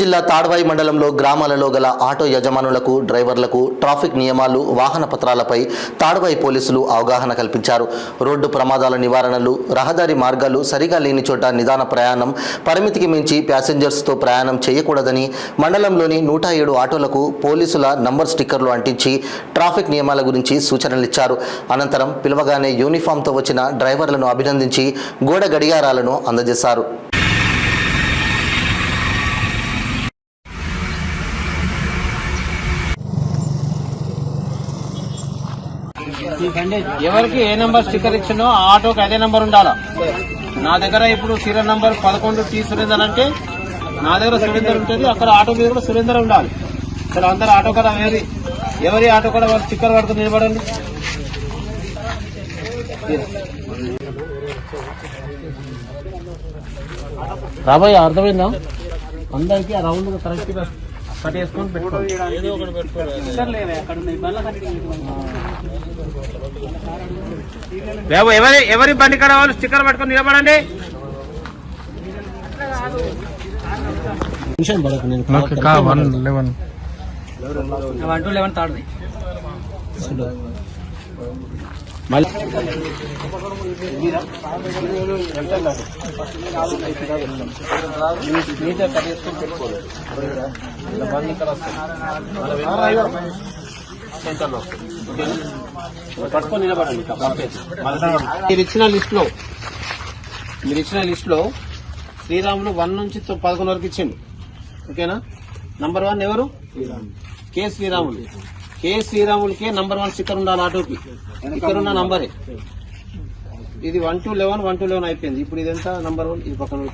జిల్లా తాడ్వాయి మండలంలో గ్రామాలలో గల ఆటో యజమానులకు డ్రైవర్లకు ట్రాఫిక్ నియమాలు వాహన పత్రాలపై తాడ్వాయి పోలీసులు అవగాహన కల్పించారు. రోడ్డు ప్రమాదాల నివారణలు, రహదారి మార్గాలు సరిగా లేని చోట నిదాన ప్రయాణం, పరిమితికి మించి ప్యాసింజర్స్తో ప్రయాణం చేయకూడదని మండలంలోని 107 ఆటోలకు పోలీసుల నంబర్ స్టిక్కర్లు అంటించి ట్రాఫిక్ నియమాల గురించి సూచనలిచ్చారు. అనంతరం పిలవగానే యూనిఫామ్తో వచ్చిన డ్రైవర్లను అభినందించి గోడ గడియారాలను అందజేశారు. ఎవరికి ఏ నంబర్ స్టిక్కర్ ఇచ్చినో ఆ ఆటోకి అదే నంబర్ ఉండాలా. నా దగ్గర ఇప్పుడు సీరియల్ నంబర్ 11 టీ సురేందర్ అంటే నా దగ్గర సురేందర్ ఉంటుంది, అక్కడ ఆటో మీద కూడా సురేందర్ ఉండాలి. అసలు అందరు ఆటో కూడా ఎవరి ఆటో కూడా వాళ్ళు స్టిక్కర్ పడుకుని నిలబడండి. రాబోయే అర్థమైందా అందరికి ఆ రౌండ్ కరెక్ట్ గా కట్ చేసుకొని పెట్టుకోండి. ఎవరి బండి కాడ వాళ్ళు స్టిక్కర్ పట్టుకొని నిలబడండి. పట్టుకొని నిలబడండి. మీరు ఇచ్చిన లిస్ట్ లో శ్రీరాములు 1 నుంచి 11 వరకు ఇచ్చిండు. ఓకేనా? నంబర్ 1 ఎవరు? కే శ్రీరాములు. కే శ్రీరాములకే నంబర్ 1 స్టిక్కర్ ఉండాలి ఆటోకి. ఇక్కడ ఉన్న నంబరే ఇది 1 to 11 అయిపోయింది. ఇప్పుడు ఇదంతా నంబర్ 1 ఇది పక్కన